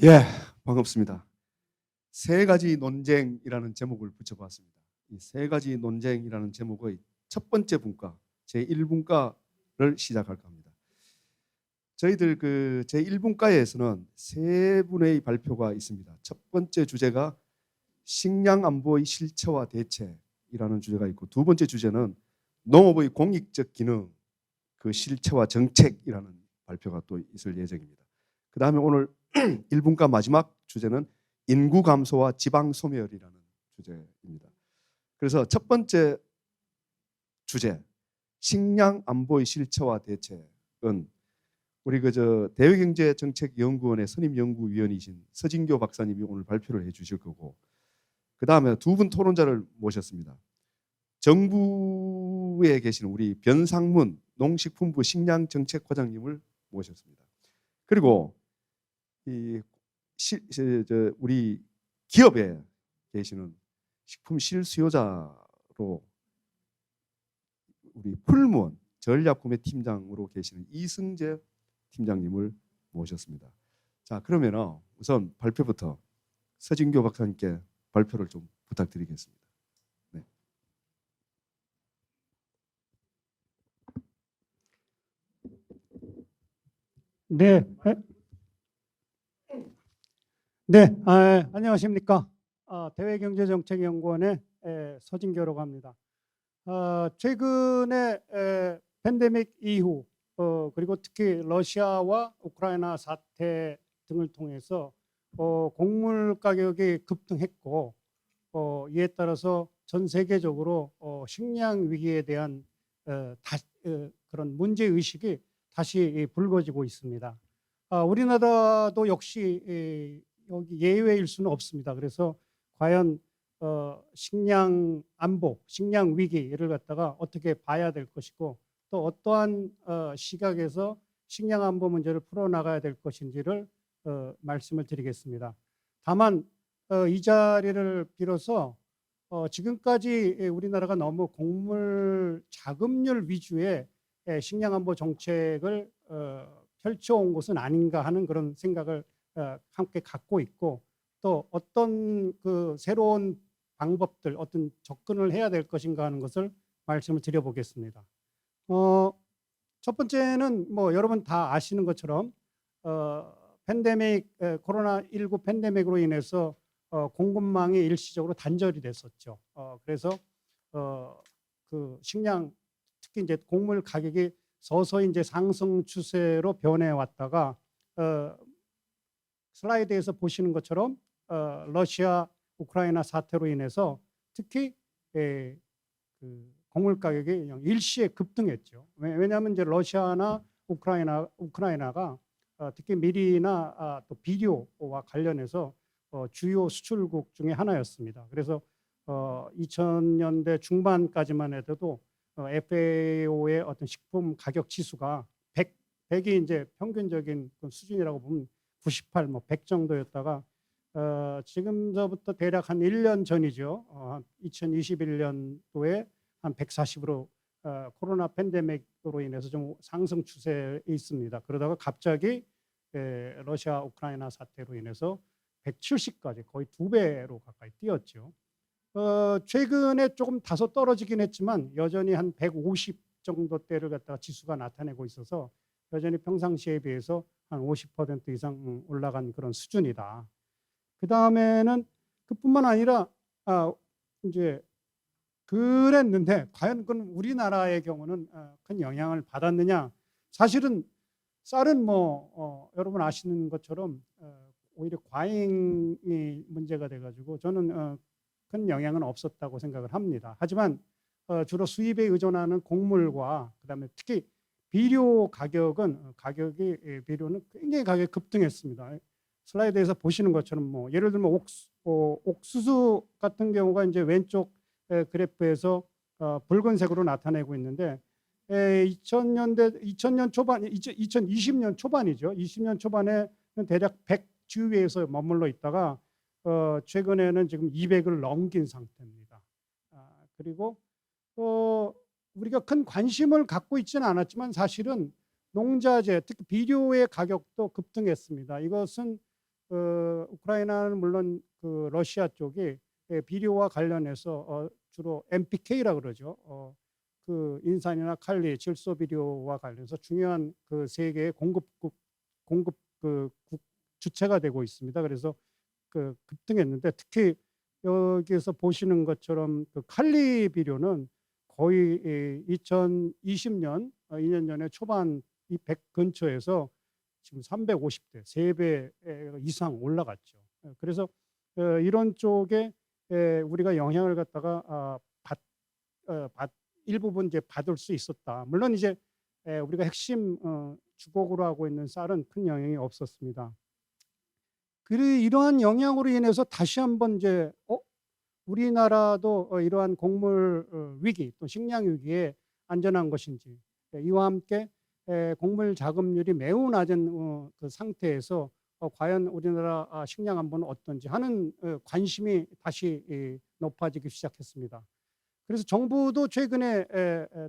예, 반갑습니다. 세 가지 논쟁이라는 제목을 붙여봤습니다. 이 세 가지 논쟁이라는 제목의 첫 번째 분과 제1분과를 시작할까 합니다. 저희들 그 제1분과에서는 세 분의 발표가 있습니다. 첫 번째 주제가 식량 안보의 실체와 대책이라는 주제가 있고, 두 번째 주제는 농업의 공익적 기능, 그 실체와 정책이라는 발표가 또 있을 예정입니다. 그 다음에 오늘 1분과 마지막 주제는 인구 감소와 지방 소멸이라는 주제입니다. 그래서 첫 번째 주제, 식량 안보의 실체와 대책은 우리 대외경제정책연구원의 선임 연구위원이신 서진교 박사님이 오늘 발표를 해주실 거고, 그 다음에 두 분 토론자를 모셨습니다. 정부에 계시는 우리 변상문 농식품부 식량정책과장님을 모셨습니다. 그리고 우리 기업에 계시는 식품 실수요자로 우리 풀무원 전략구매팀장으로 계시는 이승재 팀장님을 모셨습니다. 자, 그러면 우선 발표부터 서진교 박사님께 발표를 좀 부탁드리겠습니다. 네. 네, 네, 안녕하십니까? 대외경제정책연구원의 서진교라고 합니다. 최근에 팬데믹 이후 그리고 특히 러시아와 우크라이나 사태 등을 통해서 곡물 가격이 급등했고 이에 따라서 전 세계적으로 식량 위기에 대한 그런 문제 의식이 다시 불거지고 있습니다. 우리나라도 역시 여기 예외일 수는 없습니다. 그래서 과연 식량 안보, 식량 위기를 갖다가 어떻게 봐야 될 것이고 또 어떠한 시각에서 식량 안보 문제를 풀어나가야 될 것인지를 말씀을 드리겠습니다. 다만 이 자리를 빌어서 지금까지 우리나라가 너무 곡물 자급률 위주의 식량 안보 정책을 펼쳐온 것은 아닌가 하는 그런 생각을 함께 갖고 있고, 또 어떤 그 새로운 방법들, 어떤 접근을 해야 될 것인가 하는 것을 말씀을 드려보겠습니다. 첫 번째는 뭐 여러분 다 아시는 것처럼 코로나19 팬데믹으로 인해서 공급망이 일시적으로 단절이 됐었죠. 그래서 그 식량, 특히 이제 곡물 가격이 서서히 이제 상승 추세로 변해 왔다가 슬라이드에서 보시는 것처럼 러시아 우크라이나 사태로 인해서 특히 그 곡물 가격이 일시에 급등했죠. 왜냐하면 이제 러시아나 우크라이나가 특히 밀이나 또 비료와 관련해서 주요 수출국 중에 하나였습니다. 그래서 2000년대 중반까지만 해도 FAO의 어떤 식품 가격 지수가 100이 이제 평균적인 수준이라고 보면 98, 100 정도였다가 지금서부터 대략 한 1년 전이죠. 2021년도에 한 140으로 코로나 팬데믹으로 인해서 좀 상승 추세에 있습니다. 그러다가 갑자기 러시아 우크라이나 사태로 인해서 170까지 거의 2배로 가까이 뛰었죠. 최근에 조금 다소 떨어지긴 했지만 여전히 한 150 정도대를 갖다가 지수가 나타내고 있어서 여전히 평상시에 비해서 한 50% 이상 올라간 그런 수준이다. 그 다음에는 그뿐만 아니라 이제 그랬는데 과연 그건 우리나라의 경우는 큰 영향을 받았느냐? 사실은 쌀은 뭐 여러분 아시는 것처럼 오히려 과잉이 문제가 돼가지고 저는 큰 영향은 없었다고 생각을 합니다. 하지만 주로 수입에 의존하는 곡물과 그다음에 특히 비료 비료는 굉장히 가격이 급등했습니다. 슬라이드에서 보시는 것처럼 뭐 예를 들면 옥수수 같은 경우가 이제 왼쪽 그래프에서 붉은색으로 나타내고 있는데 2020년 초반이죠. 20년 초반에는 대략 100 주위에서 머물러 있다가 최근에는 지금 200을 넘긴 상태입니다. 그리고 우리가 큰 관심을 갖고 있지는 않았지만 사실은 농자재, 특히 비료의 가격도 급등했습니다. 이것은 우크라이나는 물론 그 러시아 쪽이 비료와 관련해서 주로 NPK라 그러죠. 그 인산이나 칼리, 질소 비료와 관련해서 중요한 그 세계의 공급 주체가 되고 있습니다. 그래서 그 급등했는데 특히 여기서 보시는 것처럼 그 칼리 비료는 거의 2020년 2년 전에 초반 이 100 근처에서 지금 350대 3배 이상 올라갔죠. 그래서 이런 쪽에 우리가 영향을 갖다가 일부분 이제 받을 수 있었다. 물론 이제 우리가 핵심 주곡으로 하고 있는 쌀은 큰 영향이 없었습니다. 이러한 영향으로 인해서 다시 한번 이제 우리나라도 이러한 곡물 위기 또 식량 위기에 안전한 것인지 이와 함께 곡물 자급률이 매우 낮은 그 상태에서 과연 우리나라 식량 안보는 어떤지 하는 관심이 다시 높아지기 시작했습니다. 그래서 정부도 최근에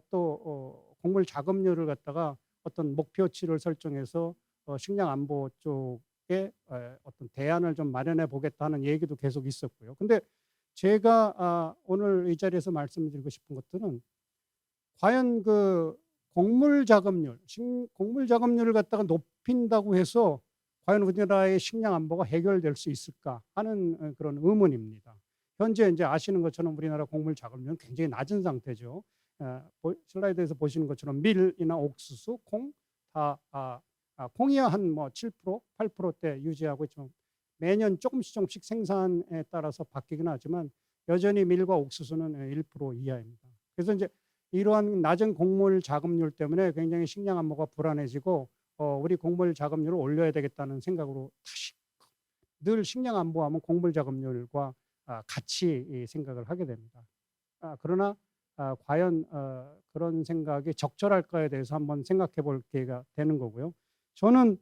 또 곡물 자급률을 갖다가 어떤 목표치를 설정해서 식량 안보 쪽에 어떤 대안을 좀 마련해 보겠다는 얘기도 계속 있었고요. 근데 제가 오늘 이 자리에서 말씀드리고 싶은 것들은 과연 그 곡물 자급률을 갖다가 높인다고 해서 과연 우리나라의 식량 안보가 해결될 수 있을까 하는 그런 의문입니다. 현재 이제 아시는 것처럼 우리나라 곡물 자급률은 굉장히 낮은 상태죠. 슬라이드에서 보시는 것처럼 밀이나 옥수수, 콩 다 콩이야 한 뭐 7%, 8%대 유지하고 있지만 매년 조금씩 생산에 따라서 바뀌긴 하지만 여전히 밀과 옥수수는 1% 이하입니다. 그래서 이제 이러한 낮은 곡물 자급률 때문에 굉장히 식량 안보가 불안해지고 우리 곡물 자급률을 올려야 되겠다는 생각으로 다시 늘 식량 안보하면 곡물 자급률과 같이 생각을 하게 됩니다. 그러나 과연 그런 생각이 적절할까에 대해서 한번 생각해 볼 기회가 되는 거고요. 저는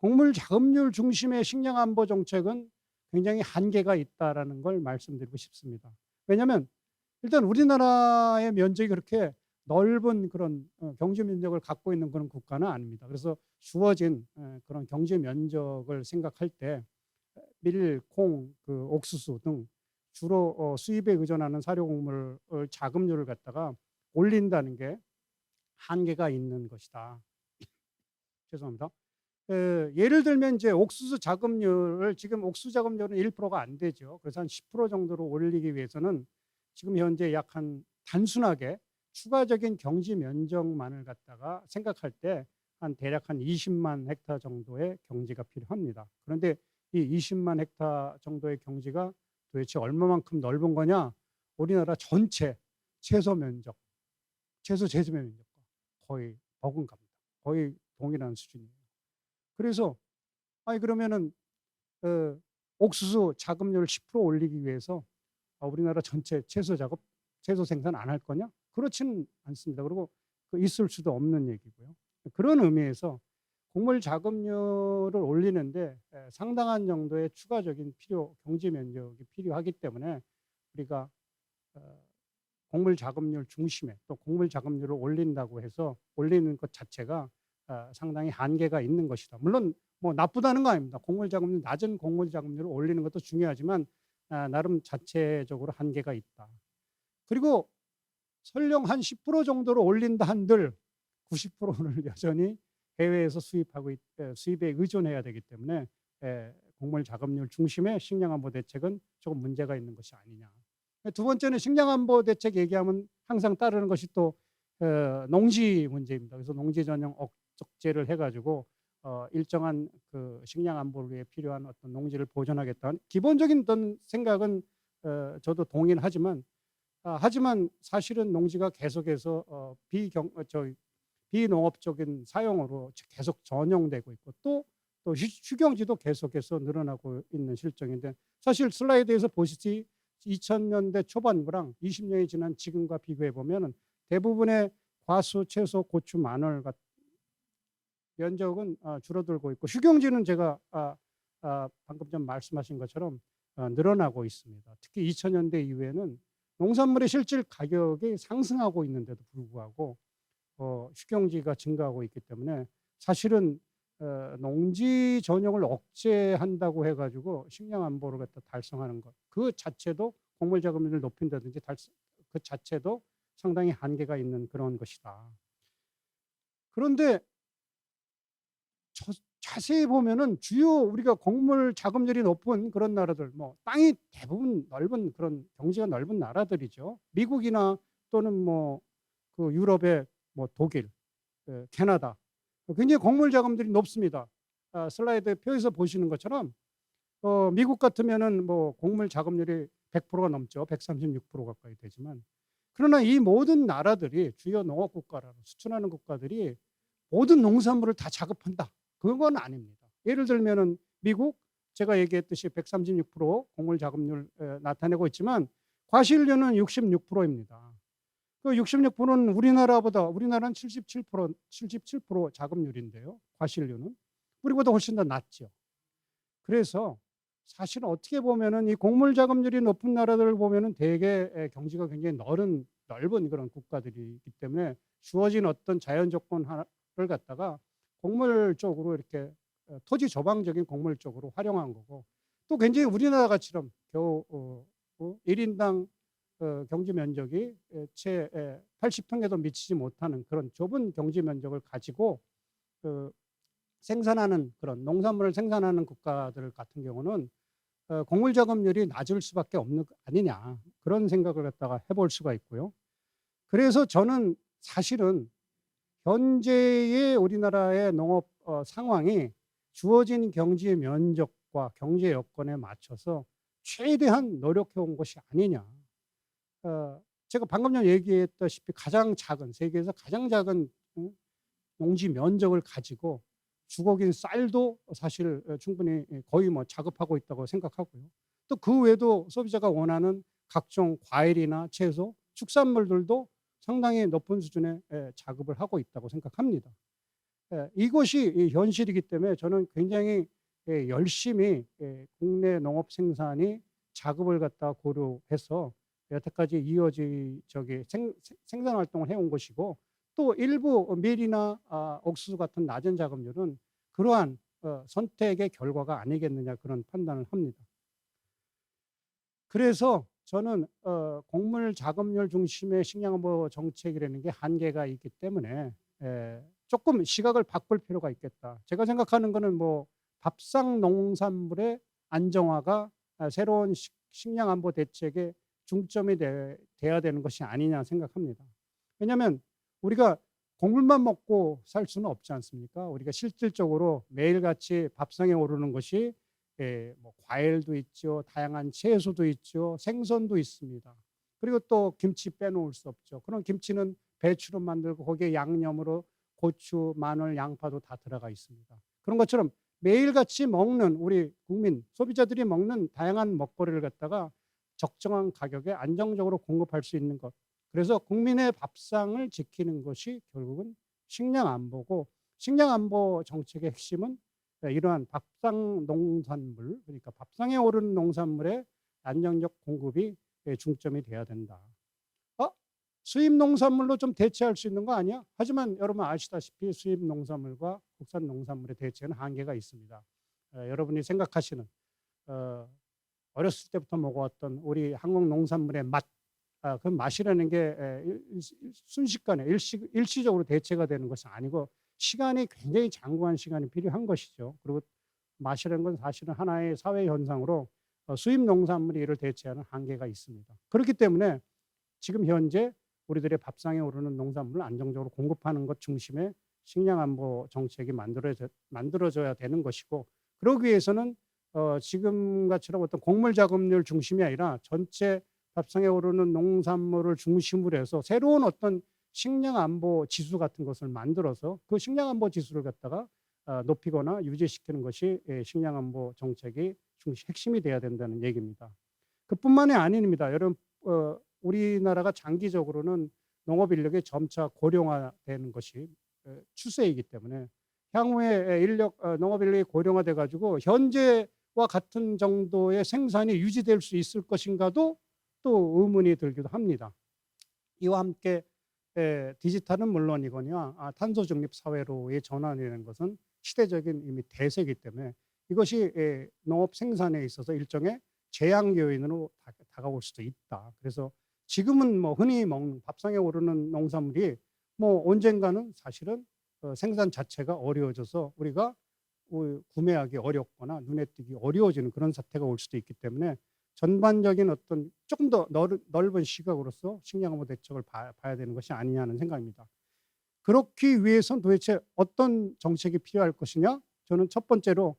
곡물 자급률 중심의 식량 안보 정책은 굉장히 한계가 있다라는 걸 말씀드리고 싶습니다. 왜냐하면 일단 우리나라의 면적이 그렇게 넓은 그런 경제 면적을 갖고 있는 그런 국가는 아닙니다. 그래서 주어진 그런 경제 면적을 생각할 때 밀, 콩, 그 옥수수 등 주로 수입에 의존하는 사료곡물 자급률을 갖다가 올린다는 게 한계가 있는 것이다. 죄송합니다. 예를 들면 이제 옥수수 자급률을 지금 옥수수 자급률은 1%가 안 되죠. 그래서 한 10% 정도로 올리기 위해서는 지금 현재 약 한 단순하게 추가적인 경지 면적만을 갖다가 생각할 때 한 대략 한 20만 헥타 정도의 경지가 필요합니다. 그런데 이 20만 헥타 정도의 경지가 도대체 얼마만큼 넓은 거냐? 우리나라 전체 채소 면적, 채소 재배 면적과 거의 버금갑니다. 거의 동일한 수준이에요. 그래서 그러면은 옥수수 자급률을 10% 올리기 위해서 우리나라 전체 채소 생산 안 할 거냐? 그렇지는 않습니다. 그리고 있을 수도 없는 얘기고요. 그런 의미에서 곡물 자급률을 올리는데 상당한 정도의 추가적인 경지 면적이 필요하기 때문에 우리가 곡물 자급률 중심에 또 곡물 자급률을 올린다고 해서 올리는 것 자체가 상당히 한계가 있는 것이다. 물론 뭐 나쁘다는 거 아닙니다. 낮은 곡물 자급률을 올리는 것도 중요하지만 나름 자체적으로 한계가 있다. 그리고 설령 한 10% 정도로 올린다 한들 90%를 여전히 해외에서 수입에 의존해야 되기 때문에 곡물 자급률 중심의 식량 안보 대책은 조금 문제가 있는 것이 아니냐. 두 번째는 식량 안보 대책 얘기하면 항상 따르는 것이 또 농지 문제입니다. 그래서 농지 전용 억적제를 해가지고 일정한 그 식량 안보를 위해 필요한 어떤 농지를 보존하겠다는 기본적인 어떤 생각은 저도 동의는 하지만 사실은 농지가 계속해서 비농업적인 사용으로 계속 전용되고 있고 또 휴경지도 계속해서 늘어나고 있는 실정인데 사실 슬라이드에서 보시지 2000년대 초반부랑 20년이 지난 지금과 비교해 보면 대부분의 과수, 채소, 고추, 마늘 같은 면적은 줄어들고 있고 휴경지는 제가 방금 전 말씀하신 것처럼 늘어나고 있습니다. 특히 2000년대 이후에는 농산물의 실질 가격이 상승하고 있는데도 불구하고 휴경지가 증가하고 있기 때문에 사실은 농지 전용을 억제한다고 해가지고 식량 안보를 갖다 달성하는 것, 그 자체도 곡물 작업률을 높인다든지 그 자체도 상당히 한계가 있는 그런 것이다. 그런데 자세히 보면은 주요 우리가 곡물 작업률이 높은 그런 나라들, 뭐 땅이 대부분 넓은 그런 경지가 넓은 나라들이죠. 미국이나 또는 뭐 그 유럽의 뭐 독일, 캐나다, 굉장히 곡물 작업률이 높습니다. 슬라이드 표에서 보시는 것처럼 미국 같으면은 뭐 곡물 작업률이 100%가 넘죠. 136% 가까이 되지만, 그러나 이 모든 나라들이 주요 농업 국가라고 수출하는 국가들이 모든 농산물을 다 작업한다, 그건 아닙니다. 예를 들면은 미국, 제가 얘기했듯이 136% 곡물 작업률 나타내고 있지만 과실률은 66%입니다. 그 66%는 우리나라는 77% 작업률인데요. 과실률은 우리보다 훨씬 더 낮죠. 그래서 사실은 어떻게 보면은 이 곡물 작업률이 높은 나라들을 보면은 대개 경지가 굉장히 넓은 그런 국가들이기 때문에 주어진 어떤 자연 조건 하나를 갖다가 곡물 쪽으로 이렇게 토지 조방적인 곡물 쪽으로 활용한 거고, 또 굉장히 우리나라 같이럼 겨우 1인당 경지 면적이 채 80평에도 미치지 못하는 그런 좁은 경지 면적을 가지고 생산하는 그런 농산물을 생산하는 국가들 같은 경우는 곡물 작업률이 낮을 수밖에 없는 거 아니냐, 그런 생각을 갖다가 해볼 수가 있고요. 그래서 저는 사실은 현재의 우리나라의 농업 상황이 주어진 경지 면적과 경제 여건에 맞춰서 최대한 노력해 온 것이 아니냐. 제가 방금 전에 얘기했다시피 세계에서 가장 작은 농지 면적을 가지고 주곡인 쌀도 사실 충분히 거의 뭐 작업하고 있다고 생각하고요. 또 그 외에도 소비자가 원하는 각종 과일이나 채소, 축산물들도 상당히 높은 수준의 작업을 하고 있다고 생각합니다. 이것이 현실이기 때문에 저는 굉장히 열심히 국내 농업 생산이 작업을 갖다 고려해서 여태까지 생산 활동을 해온 것이고, 또 일부 밀이나 옥수수 같은 낮은 작업률은 그러한 선택의 결과가 아니겠느냐, 그런 판단을 합니다. 그래서 저는 곡물 작업률 중심의 식량안보 정책이라는 게 한계가 있기 때문에 조금 시각을 바꿀 필요가 있겠다. 제가 생각하는 거는 뭐 밥상 농산물의 안정화가 새로운 식량안보 대책의 중점이 돼야 되는 것이 아니냐 생각합니다. 왜냐하면 우리가 곡물만 먹고 살 수는 없지 않습니까? 우리가 실질적으로 매일같이 밥상에 오르는 것이 뭐 과일도 있죠, 다양한 채소도 있죠, 생선도 있습니다. 그리고 또 김치 빼놓을 수 없죠. 그런 김치는 배추로 만들고 거기에 양념으로 고추, 마늘, 양파도 다 들어가 있습니다. 그런 것처럼 매일같이 먹는 우리 국민 소비자들이 먹는 다양한 먹거리를 갖다가 적정한 가격에 안정적으로 공급할 수 있는 것, 그래서 국민의 밥상을 지키는 것이 결국은 식량안보고, 식량안보 정책의 핵심은 이러한 밥상 농산물, 그러니까 밥상에 오르는 농산물의 안정적 공급이 중점이 돼야 된다. 수입 농산물로 좀 대체할 수 있는 거 아니야? 하지만 여러분 아시다시피 수입 농산물과 국산 농산물의 대체는 한계가 있습니다. 여러분이 생각하시는 어렸을 때부터 먹어왔던 우리 한국 농산물의 맛, 그 맛이라는 게 순식간에 일시적으로 대체가 되는 것이 아니고 시간이 굉장히 장구한 시간이 필요한 것이죠. 그리고 맛이라는 건 사실은 하나의 사회 현상으로 수입 농산물이 이를 대체하는 한계가 있습니다. 그렇기 때문에 지금 현재 우리들의 밥상에 오르는 농산물을 안정적으로 공급하는 것 중심의 식량안보 정책이 만들어져야 되는 것이고, 그러기 위해서는 지금같이처럼 어떤 곡물 작업률 중심이 아니라 전체 밥상에 오르는 농산물을 중심으로 해서 새로운 어떤 식량안보 지수 같은 것을 만들어서 그 식량안보 지수를 갖다가 높이거나 유지시키는 것이 식량안보 정책의 핵심이 돼야 된다는 얘기입니다. 그뿐만이 아닙니다. 여러분, 우리나라가 장기적으로는 농업 인력이 점차 고령화되는 것이 추세이기 때문에 향후에 농업 인력이 고령화돼 가지고 현재와 같은 정도의 생산이 유지될 수 있을 것인가도 또 의문이 들기도 합니다. 이와 함께 디지털은 물론이거니와 탄소 중립 사회로의 전환이라는 것은 시대적인 이미 대세이기 때문에 이것이 농업 생산에 있어서 일종의 재앙 요인으로 다가올 수도 있다. 그래서 지금은 뭐 흔히 먹는 밥상에 오르는 농산물이 뭐 언젠가는 사실은 생산 자체가 어려워져서 우리가 구매하기 어렵거나 눈에 띄기 어려워지는 그런 사태가 올 수도 있기 때문에 전반적인 어떤 조금 더 넓은 시각으로서 식량안보 대책을 봐야 되는 것이 아니냐는 생각입니다. 그렇기 위해선 도대체 어떤 정책이 필요할 것이냐? 저는 첫 번째로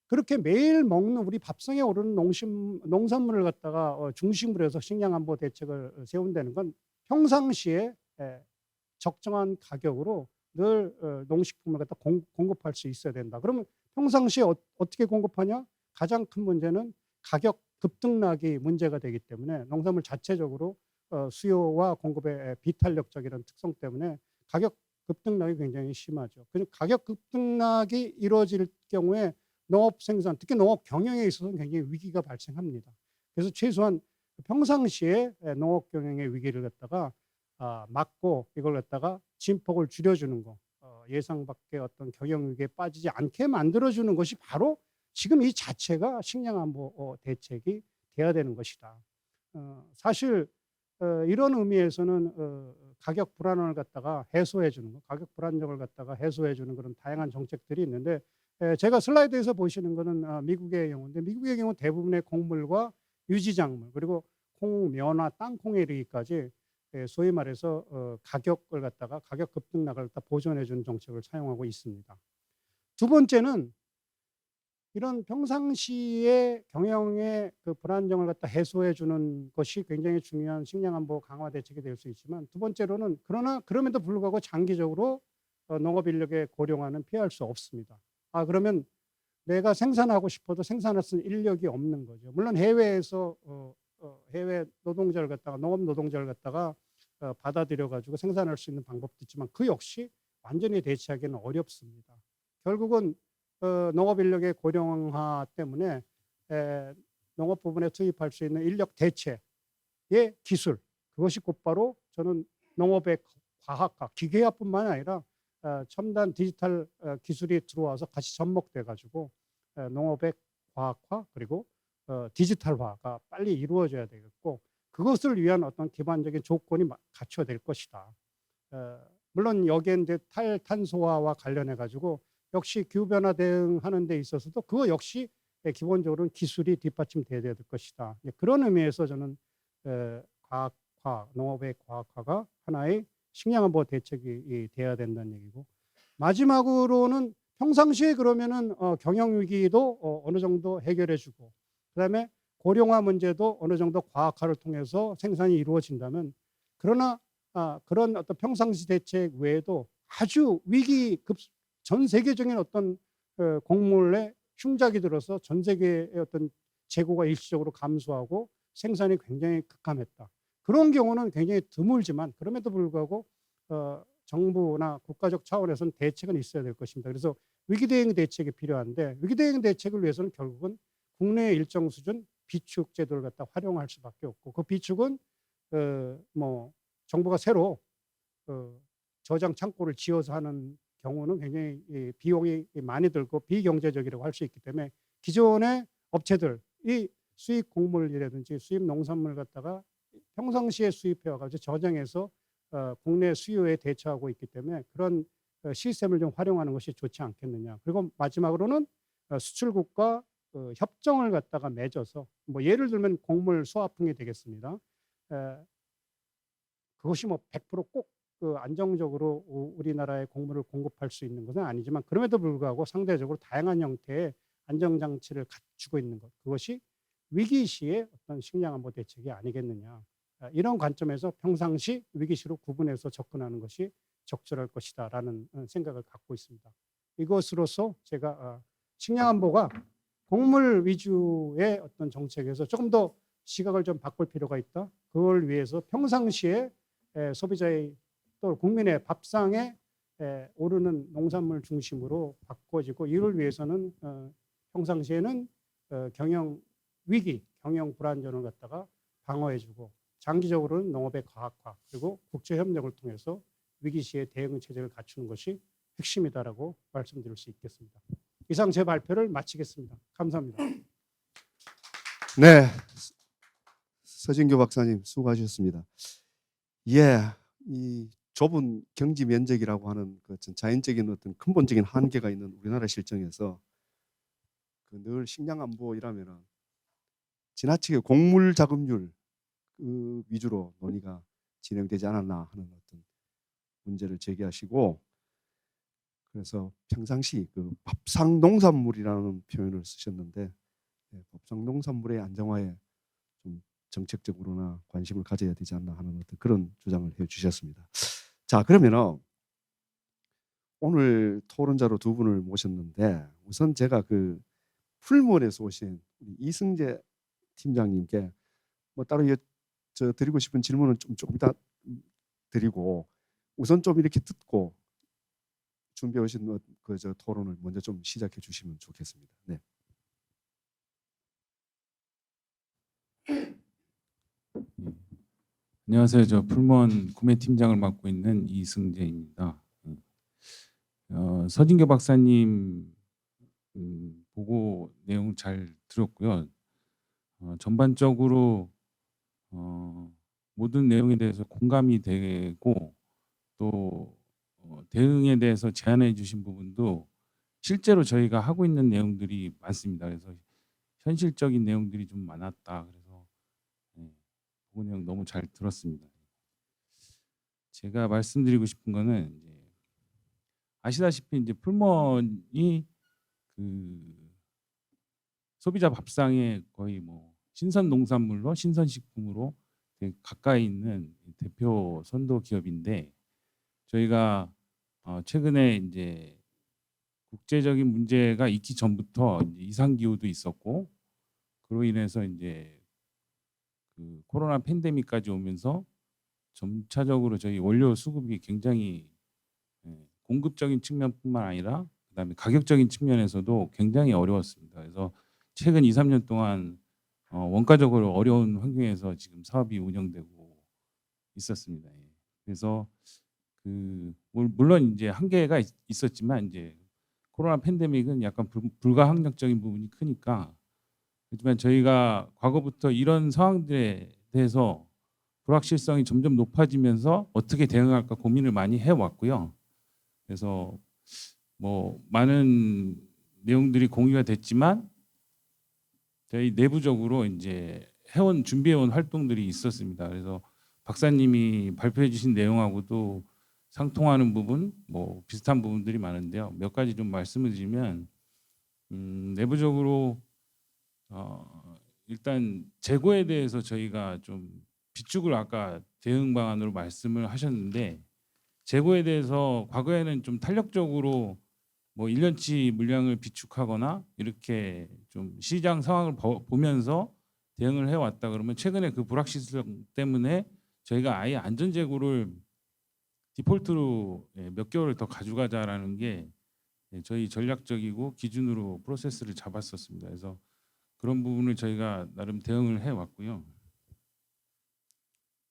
그렇게 매일 먹는 우리 밥상에 오르는 농산물을 갖다가 중심으로 해서 식량안보 대책을 세운다는 건 평상시에 적정한 가격으로 늘 농식품을 갖다 공급할 수 있어야 된다. 그러면 평상시에 어떻게 공급하냐? 가장 큰 문제는 가격 급등락이 문제가 되기 때문에 농산물 자체적으로 수요와 공급의 비탄력적이라는 특성 때문에 가격 급등락이 굉장히 심하죠. 그래서 가격 급등락이 이루어질 경우에 농업 생산, 특히 농업 경영에 있어서는 굉장히 위기가 발생합니다. 그래서 최소한 평상시에 농업 경영의 위기를 갖다가 막고 이걸 갖다가 진폭을 줄여주는 거, 예상 밖의 어떤 경영 위기에 빠지지 않게 만들어주는 것이 바로 지금 이 자체가 식량안보 대책이 돼야 되는 것이다. 사실 이런 의미에서는 가격 불안을 갖다가 해소해 주는 거, 가격 불안정을 갖다가 해소해 주는 그런 다양한 정책들이 있는데 제가 슬라이드에서 보시는 거는 미국의 경우인데 미국의 경우 대부분의 곡물과 유지작물 그리고 콩, 면화, 땅콩에 이르기까지 소위 말해서 가격을 갖다가 가격 급등락을 갖다 보존해 주는 정책을 사용하고 있습니다. 두 번째는 이런 평상시에 경영의 그 불안정을 갖다 해소해 주는 것이 굉장히 중요한 식량안보 강화 대책이 될 수 있지만 두 번째로는 그러나 그럼에도 불구하고 장기적으로 농업 인력의 고령화는 피할 수 없습니다. 그러면 내가 생산하고 싶어도 생산할 수 있는 인력이 없는 거죠. 물론 해외에서 해외 노동자를 갖다가 농업 노동자를 갖다가 받아들여 가지고 생산할 수 있는 방법도 있지만 그 역시 완전히 대체하기는 어렵습니다. 결국은 농업 인력의 고령화 때문에 농업 부분에 투입할 수 있는 인력 대체의 기술 그것이 곧바로 저는 농업의 과학화, 기계화뿐만 아니라 첨단 디지털 기술이 들어와서 같이 접목돼 가지고 농업의 과학화 그리고 디지털화가 빨리 이루어져야 되겠고 그것을 위한 어떤 기반적인 조건이 갖춰야 될 것이다. 물론 여기에 이제 탈탄소화와 관련해 가지고 역시 기후변화 대응하는 데 있어서도 그거 역시 기본적으로는 기술이 뒷받침돼야 될 것이다. 그런 의미에서 저는 과학화, 농업의 과학화가 하나의 식량안보 대책이 돼야 된다는 얘기고 마지막으로는 평상시에 그러면은 경영 위기도 어느 정도 해결해주고 그다음에 고령화 문제도 어느 정도 과학화를 통해서 생산이 이루어진다면 그러나 그런 어떤 평상시 대책 외에도 아주 전 세계적인 어떤 곡물에 흉작이 들어서 전 세계의 어떤 재고가 일시적으로 감소하고 생산이 굉장히 급감했다. 그런 경우는 굉장히 드물지만 그럼에도 불구하고 정부나 국가적 차원에서는 대책은 있어야 될 것입니다. 그래서 위기대응 대책이 필요한데 위기대응 대책을 위해서는 결국은 국내의 일정 수준 비축 제도를 갖다 활용할 수밖에 없고 그 비축은 뭐 정부가 새로 저장 창고를 지어서 하는 경우는 굉장히 비용이 많이 들고 비경제적이라고 할 수 있기 때문에 기존의 업체들이 수입 곡물이라든지 수입 농산물 갖다가 평상시에 수입해 와가지고 저장해서 국내 수요에 대처하고 있기 때문에 그런 시스템을 좀 활용하는 것이 좋지 않겠느냐. 그리고 마지막으로는 수출국과 협정을 갖다가 맺어서 뭐 예를 들면 곡물 수화풍이 되겠습니다. 그것이 뭐 100%꼭 안정적으로 우리나라의 곡물을 공급할 수 있는 것은 아니지만 그럼에도 불구하고 상대적으로 다양한 형태의 안정장치를 갖추고 있는 것 그것이 위기 시의 어떤 식량안보 대책이 아니겠느냐. 이런 관점에서 평상시 위기시로 구분해서 접근하는 것이 적절할 것이다라는 생각을 갖고 있습니다. 이것으로서 제가 식량안보가 곡물 위주의 어떤 정책에서 조금 더 시각을 좀 바꿀 필요가 있다. 그걸 위해서 평상시에 소비자의 또 국민의 밥상에 오르는 농산물 중심으로 바꿔지고 이를 위해서는 평상시에는 경영 위기, 경영 불안전을 갖다가 방어해주고 장기적으로는 농업의 과학화 그리고 국제 협력을 통해서 위기 시에 대응 체제를 갖추는 것이 핵심이다라고 말씀드릴 수 있겠습니다. 이상 제 발표를 마치겠습니다. 감사합니다. 네, 서진교 박사님 수고하셨습니다. 예, 이 좁은 경지 면적이라고 하는 그 자연적인 어떤 근본적인 한계가 있는 우리나라 실정에서 늘 식량 안보이라면은 지나치게 곡물 작업률 그 위주로 논의가 진행되지 않았나 하는 어떤 문제를 제기하시고, 그래서 평상시 그 밥상 농산물이라는 표현을 쓰셨는데 밥상 농산물의 안정화에 좀 정책적으로나 관심을 가져야 되지 않나 하는 어떤 그런 주장을 해주셨습니다. 자, 그러면은 오늘 토론자로 두 분을 모셨는데 우선 제가 그 풀무원에서 오신 우리 이승재 팀장님께 뭐 따로 저 드리고 싶은 질문은 좀 조금 이따 드리고, 우선 좀 이렇게 듣고 준비해 오신 그저 토론을 먼저 좀 시작해 주시면 좋겠습니다. 네. 안녕하세요. 저 풀무원 구매팀장을 맡고 있는 이승재입니다. 서진교 박사님 보고 내용 잘 들었고요. 전반적으로 모든 내용에 대해서 공감이 되고 또 대응에 대해서 제안해 주신 부분도 실제로 저희가 하고 있는 내용들이 많습니다. 그래서 현실적인 내용들이 좀 많았다. 그래서 보고 내용 너무 잘 들었습니다. 제가 말씀드리고 싶은 거는 이제 아시다시피 이제 풀무원이 그 소비자 밥상에 거의 뭐 신선 농산물로 신선식품으로 되게 가까이 있는 대표 선도 기업인데, 저희가 최근에 이제 국제적인 문제가 있기 전부터 이제 이상 기후도 있었고, 그로 인해서 이제 그 코로나 팬데믹까지 오면서 점차적으로 저희 원료 수급이 굉장히 공급적인 측면뿐만 아니라 그다음에 가격적인 측면에서도 굉장히 어려웠습니다. 그래서 최근 2, 3년 동안 원가적으로 어려운 환경에서 지금 사업이 운영되고 있었습니다. 예. 그래서 그 물론 이제 한계가 있었지만 이제 코로나 팬데믹은 약간 불가항력적인 부분이 크니까, 하지만 저희가 과거부터 이런 상황들에 대해서 불확실성이 점점 높아지면서 어떻게 대응할까 고민을 많이 해왔고요. 그래서 뭐 많은 내용들이 공유가 됐지만 저희 내부적으로 이제 준비해온 활동들이 있었습니다. 그래서 박사님이 발표해 주신 내용하고도 상통하는 부분, 뭐 비슷한 부분들이 많은데요. 몇 가지 좀 말씀을 드리면, 내부적으로 일단 재고에 대해서 저희가 좀 비축을 아까 대응 방안으로 말씀을 하셨는데, 재고에 대해서 과거에는 좀 탄력적으로 뭐 1년치 물량을 비축하거나 이렇게 좀 시장 상황을 보면서 대응을 해왔다 그러면, 최근에 그 불확실성 때문에 저희가 아예 안전 재고를 디폴트로 몇 개월을 더 가져가자라는 게 저희 전략적이고 기준으로 프로세스를 잡았었습니다. 그래서 그런 부분을 저희가 나름 대응을 해왔고요.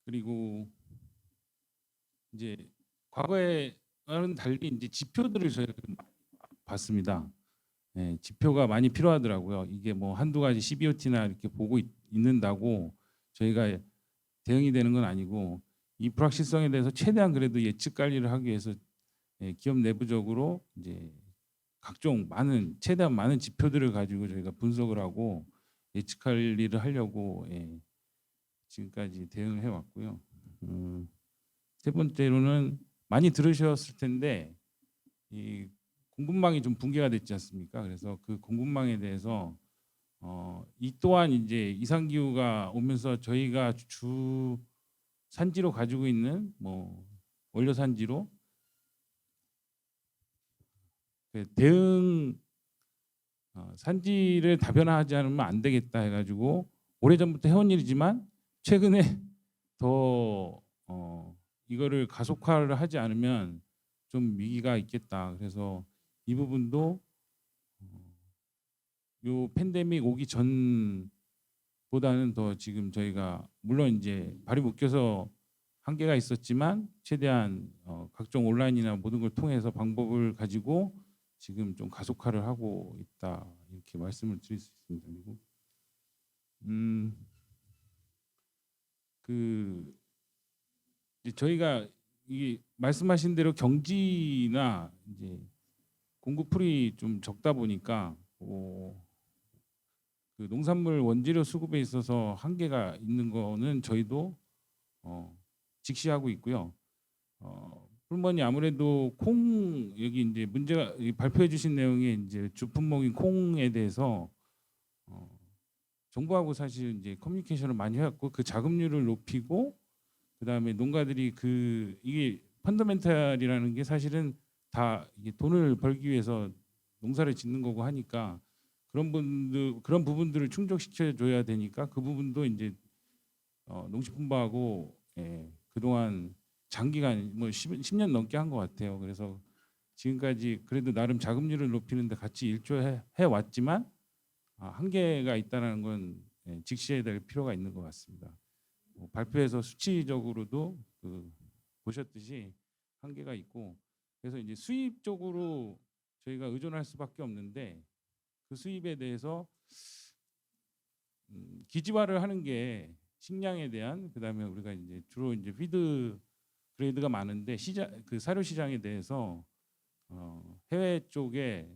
그리고 이제 과거에는 달리 이제 지표들을 저희가 봤습니다. 네, 지표가 많이 필요하더라고요. 이게 뭐 한두 가지 CBOT나 이렇게 보고 있는다고 저희가 대응이 되는 건 아니고, 이 불확실성에 대해서 최대한 그래도 예측 관리를 하기 위해서 기업 내부적으로 이제 각종 최대한 많은 지표들을 가지고 저희가 분석을 하고 예측 관리를 하려고 지금까지 대응을 해왔고요. 세 번째로는 많이 들으셨을 텐데 이 공급망이 좀 붕괴가 됐지 않습니까? 그래서 그 공급망에 대해서 이 또한 이제 이상 기후가 오면서 저희가 주 산지로 가지고 있는 뭐 원료 산지로 대응 산지를 다변화하지 않으면 안 되겠다 해가지고 오래전부터 해온 일이지만 최근에 더 이거를 가속화를 하지 않으면 좀 위기가 있겠다. 그래서 이 부분도 요 팬데믹 오기 전보다는 더 지금 저희가 물론 이제 발이 묶여서 한계가 있었지만 최대한 각종 온라인이나 모든 걸 통해서 방법을 가지고 지금 좀 가속화를 하고 있다 이렇게 말씀을 드릴 수 있습니다. 그리고 그 이제 저희가 이 말씀하신 대로 경지나 이제 공급풀이 좀 적다 보니까 그 농산물 원재료 수급에 있어서 한계가 있는 거는 저희도 직시하고 있고요. 풀무원이 아무래도 콩 여기 이제 문제가 발표해 주신 내용에 이제 주품목인 콩에 대해서 정부하고 사실 이제 커뮤니케이션을 많이 해왔고 그 자급률을 높이고 그다음에 농가들이 이게 펀더멘탈이라는 게 사실은 다 이게 돈을 벌기 위해서 농사를 짓는 거고 하니까 그런 부분들을 충족시켜 줘야 되니까 그 부분도 이제 농식품부하고 그동안 장기간 뭐 10년 넘게 한 것 같아요. 그래서 지금까지 그래도 나름 자금률을 높이는데 같이 일조해 왔지만 한계가 있다는 건 직시해야 될 필요가 있는 것 같습니다. 발표에서 수치적으로도 보셨듯이 한계가 있고 그래서 이제 수입 쪽으로 저희가 의존할 수밖에 없는데 그 수입에 대해서 기지화를 하는 게 식량에 대한 그다음에 우리가 이제 주로 이제 피드 그레이드가 많은데 그 사료 시장에 대해서 해외 쪽에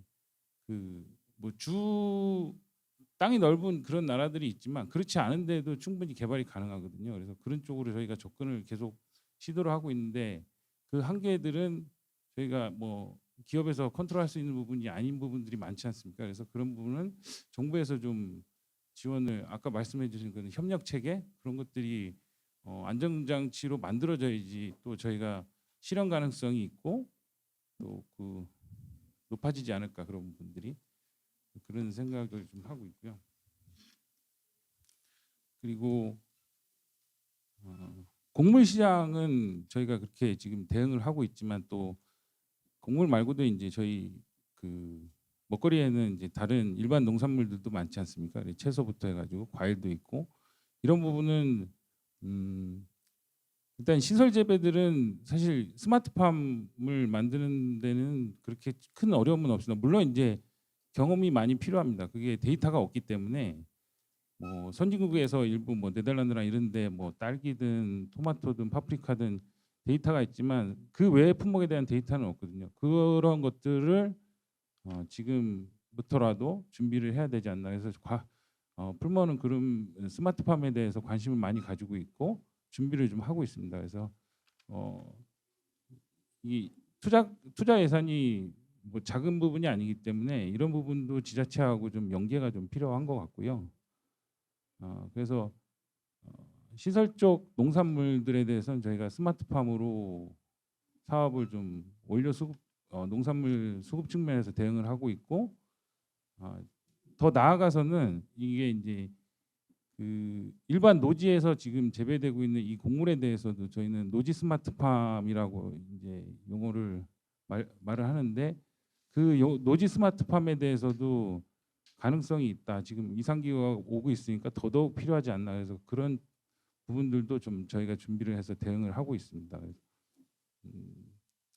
뭐 땅이 넓은 그런 나라들이 있지만 그렇지 않은데도 충분히 개발이 가능하거든요. 그래서 그런 쪽으로 저희가 접근을 계속 시도를 하고 있는데 그 한계들은 저희가 뭐 기업에서 컨트롤할 수 있는 부분이 아닌 부분들이 많지 않습니까? 그래서 그런 부분은 정부에서 좀 지원을 아까 말씀해 주신 그런 협력 체계 그런 것들이 안정장치로 만들어져야지 또 저희가 실현 가능성이 있고 또 높아지지 않을까 그런 부분들이 그런 생각을 좀 하고 있고요. 그리고 곡물 시장은 저희가 그렇게 지금 대응을 하고 있지만 또 곡물 말고도 이제 저희 먹거리에는 이제 다른 일반 농산물들도 많지 않습니까? 채소부터 해가지고 과일도 있고 이런 부분은 일단 시설 재배들은 사실 스마트팜을 만드는 데는 그렇게 큰 어려움은 없습니다. 물론 이제 경험이 많이 필요합니다. 그게 데이터가 없기 때문에 뭐 선진국에서 일부 뭐 네덜란드나 이런데 뭐 딸기든 토마토든 파프리카든 데이터가 있지만 그 외의 품목에 대한 데이터는 없거든요. 그런 것들을 지금부터라도 준비를 해야 되지 않나. 그래서 풀머는 그런 스마트팜에 대해서 관심을 많이 가지고 있고 준비를 좀 하고 있습니다. 그래서 이 투자 예산이 뭐 작은 부분이 아니기 때문에 이런 부분도 지자체하고 좀 연계가 좀 필요한 것 같고요. 그래서 시설 쪽 농산물들에 대해서는 저희가 스마트팜으로 사업을 좀 원료 수급, 농산물 수급 측면에서 대응을 하고 있고 더 나아가서는 이게 이제 일반 노지에서 지금 재배되고 있는 이 곡물에 대해서도 저희는 노지 스마트팜이라고 이제 용어를 말을 하는데 노지 스마트팜에 대해서도 가능성이 있다. 지금 이상기후가 오고 있으니까 더더욱 필요하지 않나. 그래서 그런 부분들도 좀 저희가 준비를 해서 대응을 하고 있습니다.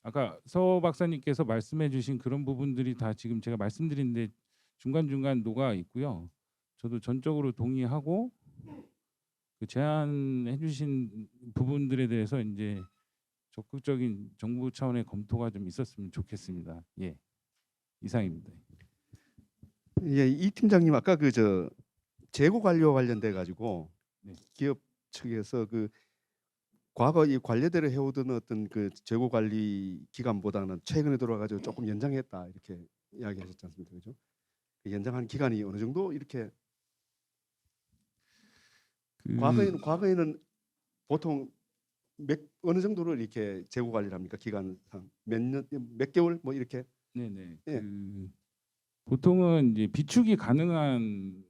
아까 서 박사님께서 말씀해주신 그런 부분들이 다 지금 제가 말씀드린데 중간중간 녹아 있고요. 저도 전적으로 동의하고 제안해주신 부분들에 대해서 이제 적극적인 정부 차원의 검토가 좀 있었으면 좋겠습니다. 예, 이상입니다. 예, 이 팀장님 아까 재고 관료 관련돼 가지고 네. 기업 측에서 과거 이 관례대로 해오던 어떤 재고 관리 기간보다는 최근에 들어와가지고 조금 연장했다 이렇게 이야기하셨지 않습니까, 그죠? 연장한 기간이 어느 정도 이렇게 과거에는 보통 어느 정도로 이렇게 재고 관리를 합니까? 기간상 몇 개월 뭐 이렇게? 네네. 예. 보통은 이제 비축이 가능한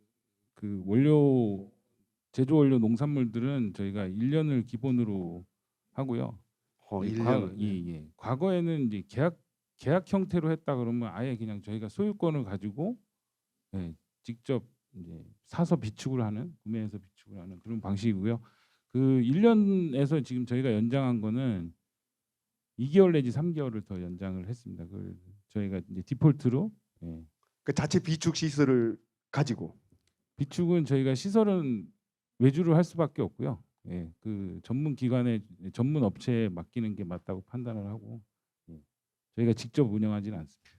제조 원료 농산물들은 저희가 1년을 기본으로 하고요. 1년. 예. 과거에는 이제 계약 형태로 했다 그러면 아예 그냥 저희가 소유권을 가지고 직접 이제 사서 비축을 하는 구매해서 비축을 하는 그런 방식이고요. 그 1년에서 지금 저희가 연장한 거는 2개월 내지 3개월을 더 연장을 했습니다. 그 저희가 이제 디폴트로 예. 그 자체 비축 시설을 가지고 비축은 저희가 시설은 외주를 할 수밖에 없고요. 예. 그 전문 기관에 전문 업체에 맡기는 게 맞다고 판단을 하고 예. 저희가 직접 운영하지는 않습니다.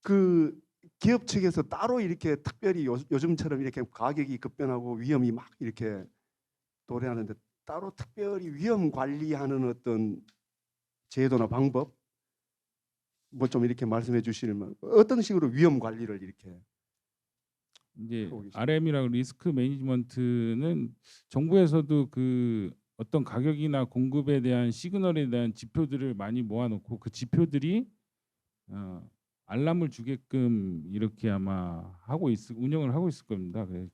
그 기업 측에서 따로 이렇게 특별히 요즘처럼 이렇게 가격이 급변하고 위험이 막 이렇게 도래하는데 따로 특별히 위험 관리하는 어떤 제도나 방법 뭐 좀 이렇게 말씀해 주시면 어떤 식으로 위험 관리를 이렇게 이제 하고 계십니까? RM이라고 리스크 매니지먼트는 정부에서도 그 어떤 가격이나 공급에 대한 시그널에 대한 지표들을 많이 모아놓고 그 지표들이 알람을 주게끔 이렇게 아마 운영을 하고 있을 겁니다. 그래서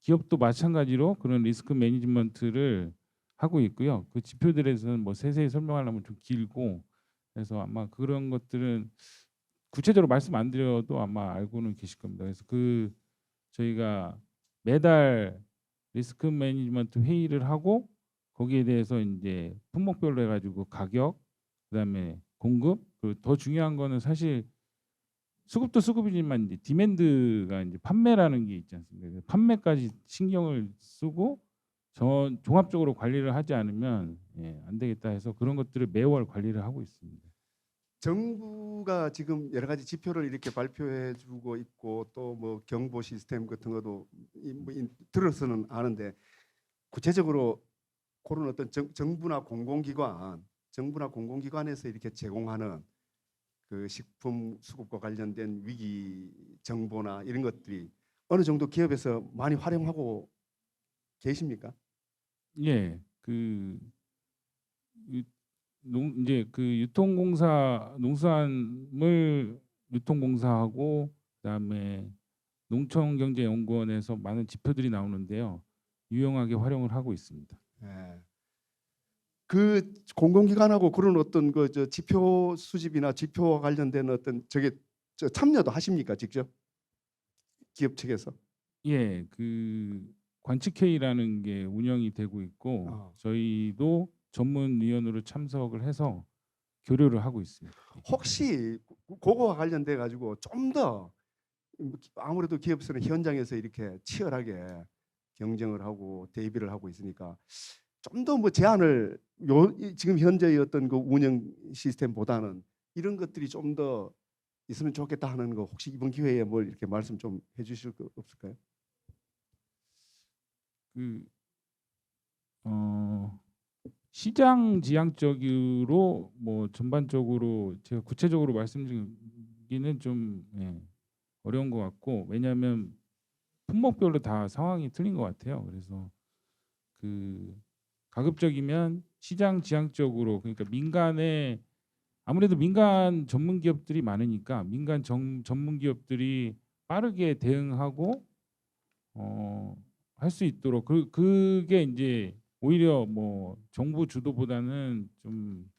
기업도 마찬가지로 그런 리스크 매니지먼트를 하고 있고요. 그 지표들에서는 뭐 세세히 설명하려면 좀 길고 그래서 아마 그런 것들은 구체적으로 말씀 안 드려도 아마 알고는 계실 겁니다. 그래서 그 저희가 매달 리스크 매니지먼트 회의를 하고 거기에 대해서 이제 품목별로 해가지고 가격, 그다음에 공급, 그리고 더 중요한 거는 사실 수급도 수급이지만 이제 디맨드가 이제 판매라는 게 있지 않습니까? 그래서 판매까지 신경을 쓰고 종합적으로 관리를 하지 않으면 안 되겠다 해서 그런 것들을 매월 관리를 하고 있습니다. 정부가 지금 여러 가지 지표를 이렇게 발표해 주고 있고 또 뭐 경보 시스템 같은 것도 들어서는 아는데 구체적으로 그런 어떤 정부나 공공기관에서 이렇게 제공하는 그 식품 수급과 관련된 위기 정보나 이런 것들이 어느 정도 기업에서 많이 활용하고 계십니까? 예, 그 이제 그 농수산물 유통공사하고 그다음에 농촌경제연구원에서 많은 지표들이 나오는데요. 유용하게 활용을 하고 있습니다. 예. 그 공공기관하고 그런 어떤 그 저 지표 수집이나 지표와 관련된 어떤 저 참여도 하십니까 직접 기업 측에서? 예, 그 관측회의라는 게 운영이 되고 있고 어. 저희도 전문위원으로 참석을 해서 교류를 하고 있습니다. 혹시 그거와 관련돼 가지고 좀 더 아무래도 기업에서는 현장에서 이렇게 치열하게 경쟁을 하고 대비를 하고 있으니까 좀 더 뭐 제안을 지금 현재의 어떤 그 운영 시스템보다는 이런 것들이 좀 더 있으면 좋겠다 하는 거 혹시 이번 기회에 뭘 이렇게 말씀 좀 해주실 거 없을까요? 그 시장 지향적으로 뭐 전반적으로 제가 구체적으로 말씀드리기는 좀 어려운 것 같고 왜냐하면 품목별로 다 상황이 틀린 것 같아요. 그래서 그 가급적이면 시장 지향적으로 그러니까 민간에 아무래도 민간 전문 기업들이 많으니까 민간 전문 기업들이 빠르게 대응하고 할 수 있도록 그게 이제 오히려 뭐 정부 주도보다는 좀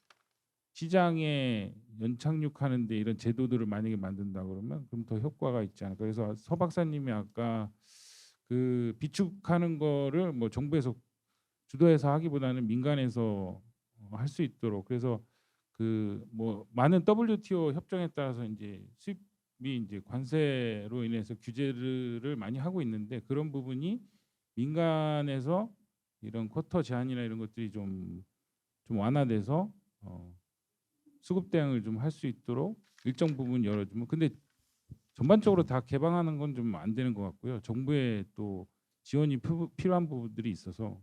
시장에 연착륙하는데 이런 제도들을 만약에 만든다 그러면 그럼 더 효과가 있지 않을까. 그래서 서 박사님이 아까 그 비축하는 거를 뭐 정부에서 주도해서 하기보다는 민간에서 할 수 있도록 그래서 그 뭐 많은 WTO 협정에 따라서 이제 수입이 이제 관세로 인해서 규제를 많이 하고 있는데 그런 부분이 민간에서 이런 쿼터 제한이나 이런 것들이 좀 완화돼서 수급 대응을 좀 할 수 있도록 일정 부분 열어주면 근데 전반적으로 다 개방하는 건 좀 안 되는 것 같고요. 정부의 또 지원이 필요한 부분들이 있어서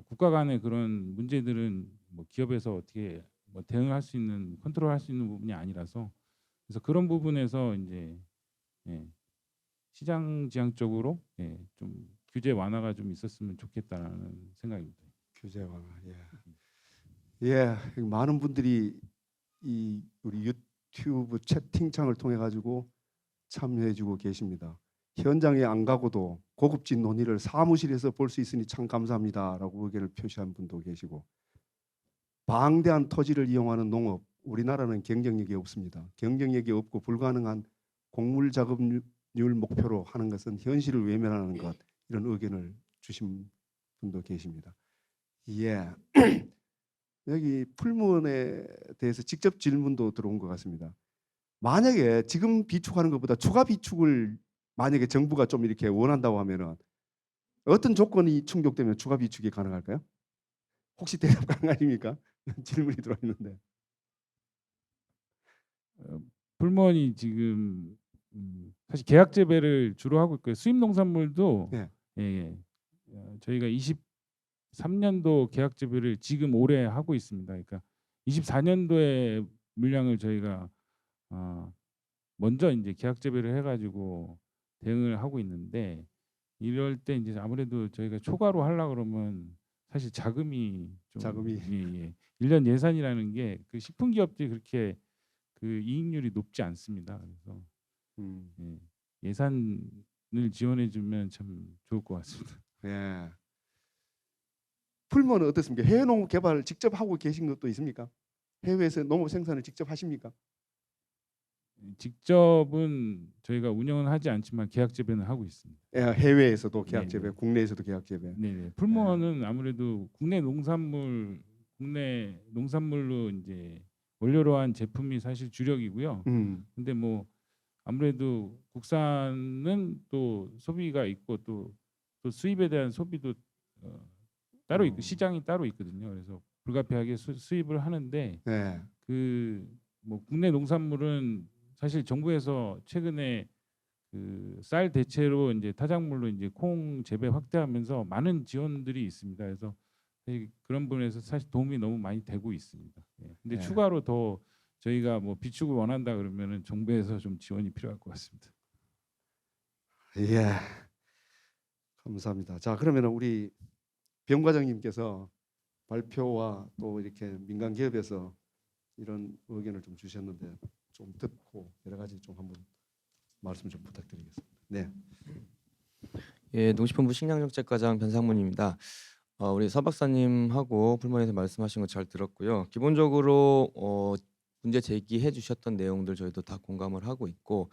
국가 간의 그런 문제들은 뭐 기업에서 어떻게 뭐 대응할 수 있는 컨트롤할 수 있는 부분이 아니라서 그래서 그런 부분에서 이제 시장 지향적으로 좀 규제 완화가 좀 있었으면 좋겠다라는 생각입니다. 규제 완화. 예, 많은 분들이 이 우리 유튜브 채팅창을 통해 가지고 참여해주고 계십니다. 현장에 안 가고도 고급진 논의를 사무실에서 볼 수 있으니 참 감사합니다라고 의견을 표시한 분도 계시고 방대한 토지를 이용하는 농업 우리나라는 경쟁력이 없습니다. 경쟁력이 없고 불가능한 곡물 작업률 목표로 하는 것은 현실을 외면하는 것 이런 의견을 주신 분도 계십니다. 예. 여기 풀무원에 대해서 직접 질문도 들어온 것 같습니다. 만약에 지금 비축하는 것보다 추가 비축을 만약에 정부가 좀 이렇게 원한다고 하면은 어떤 조건이 충족되면 추가 비축이 가능할까요? 혹시 대답 가능하십니까? 질문이 들어와 있는데. 풀무원이 지금 사실 계약 재배를 주로 하고 있고요. 수입 농산물도 예. 예, 저희가 23년도 계약 재배를 지금 올해 하고 있습니다. 그러니까 24년도에 물량을 저희가 먼저 이제 계약 재배를 해가지고 대응을 하고 있는데 이럴 때 이제 아무래도 저희가 초과로 하려 그러면 사실 자금이 좀 자금이. 예. 1년 예산이라는 게 그 식품 기업들이 그렇게 그 이익률이 높지 않습니다. 그래서 음. 예산을 지원해 주면 참 좋을 것 같습니다. 예. 풀무원은 어떻습니까? 해외 농업 개발 직접 하고 계신 것도 있습니까? 해외에서 농업 생산을 직접 하십니까? 직접은 저희가 운영은 하지 않지만 계약 재배는 하고 있습니다. 예, 해외에서도 계약 네, 재배, 네. 국내에서도 계약 재배. 네네. 풀무원은 아무래도 국내 농산물로 이제 원료로 한 제품이 사실 주력이고요. 음. 근데 뭐 아무래도 국산은 또 소비가 있고 또 수입에 대한 소비도 따로 있고 시장이 따로 있거든요. 그래서 불가피하게 수입을 하는데 네. 그 뭐 국내 농산물은 사실 정부에서 최근에 그 쌀 대체로 이제 타작물로 이제 콩 재배 확대하면서 많은 지원들이 있습니다. 그래서 그런 부분에서 사실 도움이 너무 많이 되고 있습니다. 예. 근데 네. 추가로 더 저희가 뭐 비축을 원한다 그러면은 정부에서 좀 지원이 필요할 것 같습니다. 예. 감사합니다. 자, 그러면은 우리 병 과장님께서 발표와 또 이렇게 민간 기업에서 이런 의견을 좀 주셨는데 좀 듣고 여러 가지 좀 한번 말씀 좀 부탁드리겠습니다. 네. 예, 농식품부 식량정책과장 변상문입니다. 우리 서 박사님하고 풀무원에서 말씀하신 거 잘 들었고요. 기본적으로 문제 제기해 주셨던 내용들 저희도 다 공감을 하고 있고,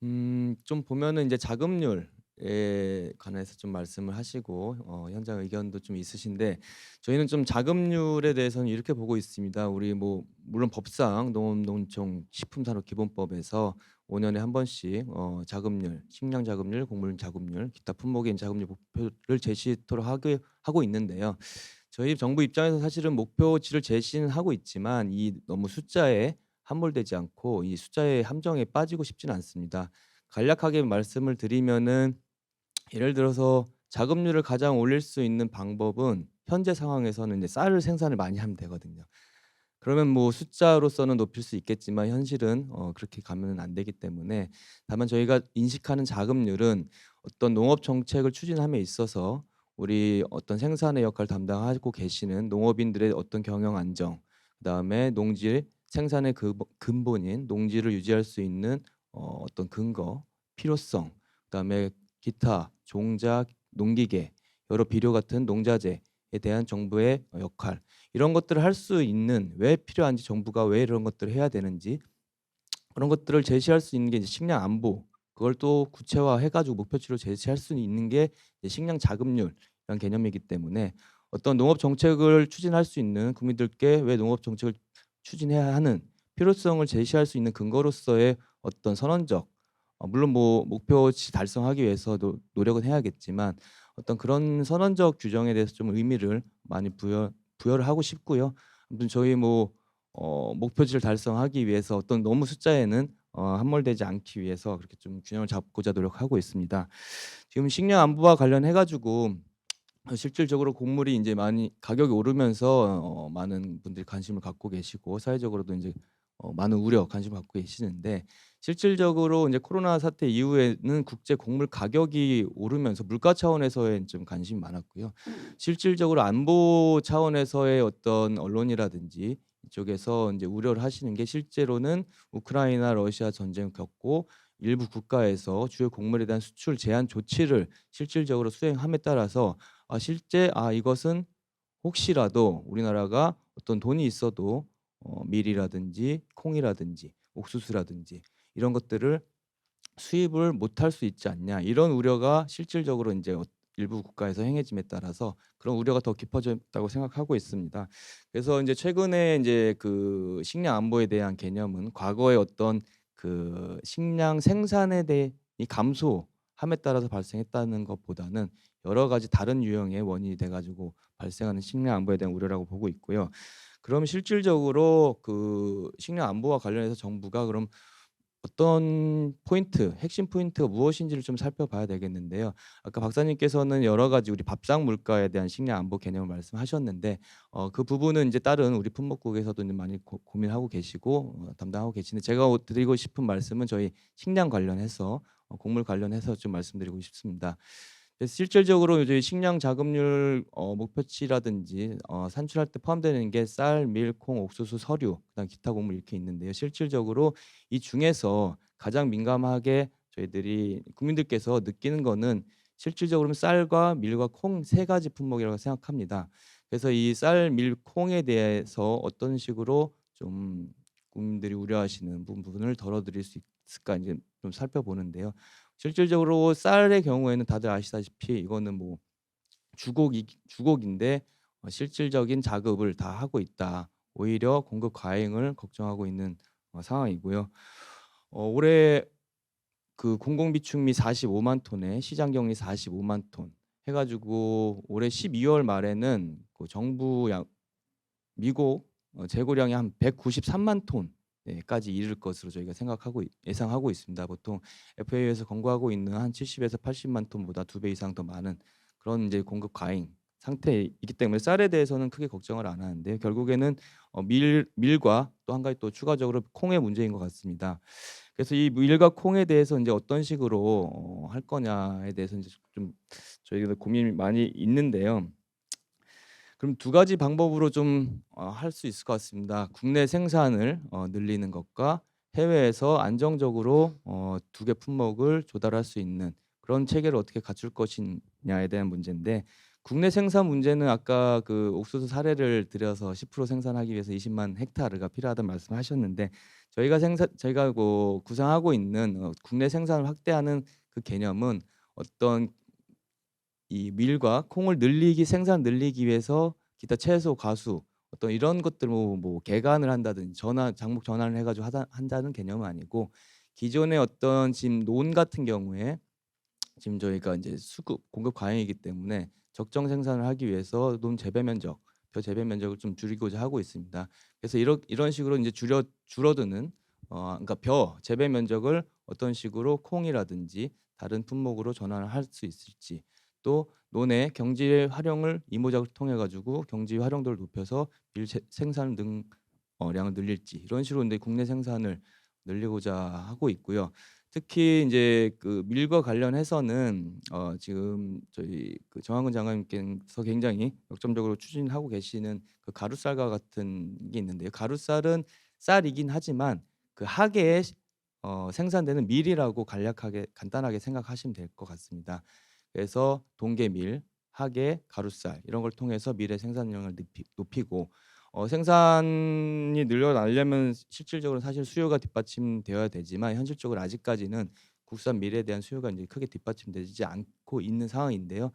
좀 보면은 이제 자금률에 관해서 좀 말씀을 하시고 현장 의견도 좀 있으신데, 저희는 좀 자금률에 대해서는 이렇게 보고 있습니다. 우리 뭐 물론 법상 농업농촌 식품산업기본법에서 5년에 한 번씩 자금률, 식량 자금률, 곡물 자금률, 기타 품목의 자금률 목표를 제시토록 하고 있는데요. 저희 정부 입장에서 사실은 목표치를 제시는 하고 있지만 이 너무 숫자에 함몰되지 않고 이 숫자의 함정에 빠지고 싶지는 않습니다. 간략하게 말씀을 드리면은 예를 들어서 자금률을 가장 올릴 수 있는 방법은 현재 상황에서는 이제 쌀을 생산을 많이 하면 되거든요. 그러면 뭐 숫자로서는 높일 수 있겠지만 현실은 그렇게 가면은 안 되기 때문에 다만 저희가 인식하는 자금률은 어떤 농업 정책을 추진함에 있어서 우리 어떤 생산의 역할 담당하고 계시는 농업인들의 어떤 경영 안정, 그다음에 농지 생산의 근본인 농지를 유지할 수 있는 어떤 근거, 필요성, 그다음에 기타 종자, 농기계, 여러 비료 같은 농자재에 대한 정부의 역할 이런 것들을 할 수 있는 왜 필요한지 정부가 왜 이런 것들을 해야 되는지 그런 것들을 제시할 수 있는 게 이제 식량 안보 그걸 또 구체화해 가지고 목표치로 제시할 수 있는 게 이제 식량 자금률이라는 개념이기 때문에 어떤 농업 정책을 추진할 수 있는 국민들께 왜 농업 정책을 추진해야 하는 필요성을 제시할 수 있는 근거로서의 어떤 선언적 물론 뭐 목표치 달성하기 위해서도 노력은 해야겠지만 어떤 그런 선언적 규정에 대해서 좀 의미를 많이 부여를 하고 싶고요. 아무튼 저희 뭐 목표치를 달성하기 위해서 어떤 너무 숫자에는 함몰되지 않기 위해서 그렇게 좀 균형을 잡고자 노력하고 있습니다. 지금 식량 안보와 관련해 가지고 실질적으로 곡물이 이제 많이 가격이 오르면서 많은 분들이 관심을 갖고 계시고 사회적으로도 이제 많은 우려 관심을 갖고 계시는데 실질적으로 이제 코로나 사태 이후에는 국제 곡물 가격이 오르면서 물가 차원에서의 좀 관심이 많았고요. 실질적으로 안보 차원에서의 어떤 언론이라든지 이쪽에서 이제 우려를 하시는 게 실제로는 우크라이나 러시아 전쟁을 겪고 일부 국가에서 주요 곡물에 대한 수출 제한 조치를 실질적으로 수행함에 따라서 실제 이것은 혹시라도 우리나라가 어떤 돈이 있어도 밀이라든지 콩이라든지 옥수수라든지 이런 것들을 수입을 못할 수 있지 않냐 이런 우려가 실질적으로 이제 일부 국가에서 행해짐에 따라서 그런 우려가 더 깊어졌다고 생각하고 있습니다. 그래서 이제 최근에 이제 그 식량 안보에 대한 개념은 과거의 어떤 그 식량 생산에 대해 이 감소함에 따라서 발생했다는 것보다는 여러 가지 다른 유형의 원인이 돼 가지고 발생하는 식량 안보에 대한 우려라고 보고 있고요. 그럼 실질적으로 그 식량 안보와 관련해서 정부가 그럼 어떤 포인트, 핵심 포인트가 무엇인지를 좀 살펴봐야 되겠는데요. 아까 박사님께서는 여러 가지 우리 밥상 물가에 대한 식량 안보 개념을 말씀하셨는데 그 부분은 이제 다른 우리 품목국에서도 이제 많이 고민하고 계시고 담당하고 계시는데 제가 드리고 싶은 말씀은 저희 식량 관련해서 곡물 관련해서 좀 말씀드리고 싶습니다. 그래서 실질적으로 이제 식량 자급률 목표치라든지 산출할 때 포함되는 게 쌀, 밀, 콩, 옥수수, 서류, 그다음 기타 곡물 이렇게 있는데요. 실질적으로 이 중에서 가장 민감하게 저희들이 국민들께서 느끼는 거는 실질적으로는 쌀과 밀과 콩 세 가지 품목이라고 생각합니다. 그래서 이 쌀, 밀, 콩에 대해서 어떤 식으로 좀 국민들이 우려하시는 부분을 덜어드릴 수 있을까 이제 좀 살펴보는데요. 실질적으로 쌀의 경우에는 다들 아시다시피 이거는 뭐 주곡인데 실질적인 자급을 다 하고 있다. 오히려 공급 과잉을 걱정하고 있는 상황이고요. 올해 그 공공비축미 45만 톤에 시장 격리 45만 톤 해가지고 올해 12월 말에는 그 정부 미국 재고량이 한 193만 톤까지 이를 것으로 저희가 예상하고 있습니다. 보통 FAO에서 권고하고 있는 한 70에서 80만 톤보다 2배 이상 더 많은 그런 이제 공급 과잉 상태이기 때문에 쌀에 대해서는 크게 걱정을 안 하는데 결국에는 밀과 또 한 가지 또 추가적으로 콩의 문제인 것 같습니다. 그래서 이 밀과 콩에 대해서 이제 어떤 식으로 할 거냐에 대해서 이제 좀 저희가 고민이 많이 있는데요. 그럼 두 가지 방법으로 좀 할 수 있을 것 같습니다. 국내 생산을 늘리는 것과 해외에서 안정적으로 두 개 품목을 조달할 수 있는 그런 체계를 어떻게 갖출 것이냐에 대한 문제인데 국내 생산 문제는 아까 그 옥수수 사례를 들여서 10% 생산하기 위해서 20만 헥타르가 필요하다는 말씀하셨는데 저희가 구상하고 있는 국내 생산을 확대하는 그 개념은 어떤 이 밀과 콩을 생산 늘리기 위해서 기타 채소, 과수 어떤 이런 것들 뭐 개간을 한다든지 장목 전환을 해가지고 한다는 개념은 아니고 기존의 어떤 지금 논 같은 경우에 지금 저희가 이제 공급 과잉이기 때문에 적정 생산을 하기 위해서 논 재배 면적, 벼 재배 면적을 좀 줄이고자 하고 있습니다. 그래서 이런 식으로 이제 줄어드는 그러니까 벼 재배 면적을 어떤 식으로 콩이라든지 다른 품목으로 전환을 할 수 있을지 또 논의 경지 활용을 이모작을 통해 가지고 경지 활용도를 높여서 생산 량을 늘릴지 이런 식으로 이제 국내 생산을 늘리고자 하고 있고요. 특히 이제 그 밀과 관련해서는 지금 저희 그 정한근 장관님께서 굉장히 역점적으로 추진하고 계시는 그 가루쌀과 같은 게 있는데요. 가루쌀은 쌀이긴 하지만 그 하계에 생산되는 밀이라고 간단하게 생각하시면 될 것 같습니다. 그래서 동계밀, 하계, 가루쌀 이런 걸 통해서 밀의 생산량을 높이고 생산이 늘어나려면 실질적으로 사실 수요가 뒷받침되어야 되지만 현실적으로 아직까지는 국산 밀에 대한 수요가 이제 크게 뒷받침되지 않고 있는 상황인데요.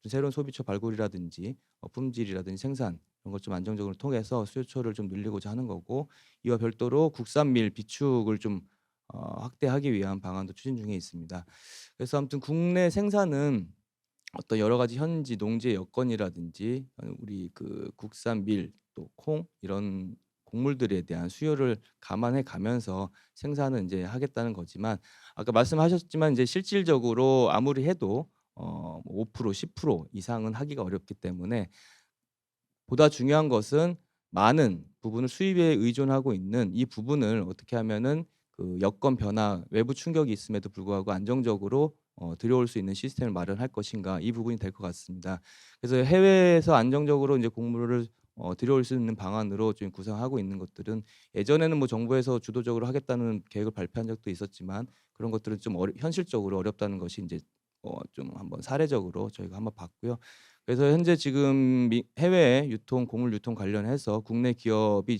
새로운 소비처 발굴이라든지 품질이라든지 생산 이런 것 좀 안정적으로 통해서 수요처를 좀 늘리고자 하는 거고 이와 별도로 국산 밀 비축을 좀 확대하기 위한 방안도 추진 중에 있습니다. 그래서 아무튼 국내 생산은 어떤 여러 가지 현지 농지의 여건이라든지 우리 그 국산 밀 또 콩 이런 곡물들에 대한 수요를 감안해 가면서 생산은 이제 하겠다는 거지만 아까 말씀하셨지만 이제 실질적으로 아무리 해도 5% 10% 이상은 하기가 어렵기 때문에 보다 중요한 것은 많은 부분을 수입에 의존하고 있는 이 부분을 어떻게 하면은 그 여건 변화, 외부 충격이 있음에도 불구하고 안정적으로 들여올 수 있는 시스템을 마련할 것인가 이 부분이 될 것 같습니다. 그래서 해외에서 안정적으로 이제 곡물을 들여올 수 있는 방안으로 좀 구상하고 있는 것들은 예전에는 뭐 정부에서 주도적으로 하겠다는 계획을 발표한 적도 있었지만 그런 것들은 좀 현실적으로 어렵다는 것이 이제 좀 한번 사례적으로 저희가 한번 봤고요. 그래서 현재 지금 해외 유통, 곡물 유통 관련해서 국내 기업이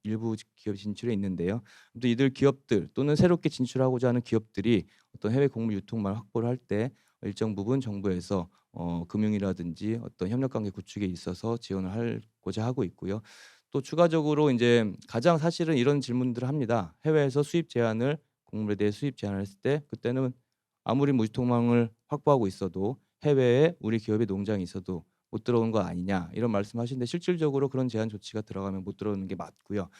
일부 기업이 진출해 있는데요. 또 이들 기업들 또는 새롭게 진출하고자 하는 기업들이 어떤 해외 곡물 유통망을 확보를 할 때 일정 부분 정부에서 금융이라든지 어떤 협력 관계 구축에 있어서 지원을 하고자 하고 있고요. 또 추가적으로 이제 가장 사실은 이런 질문들을 합니다. 해외에서 수입 제한을 곡물에 대해 수입 제한을 했을 때 그때는 아무리 무통망을 확보하고 있어도 해외에 우리 기업의 농장이 있어도 못 들어오는 거 아니냐 이런 말씀하시는데 실질적으로 그런 제한 조치가 들어가면 못 들어오는 게 맞고요.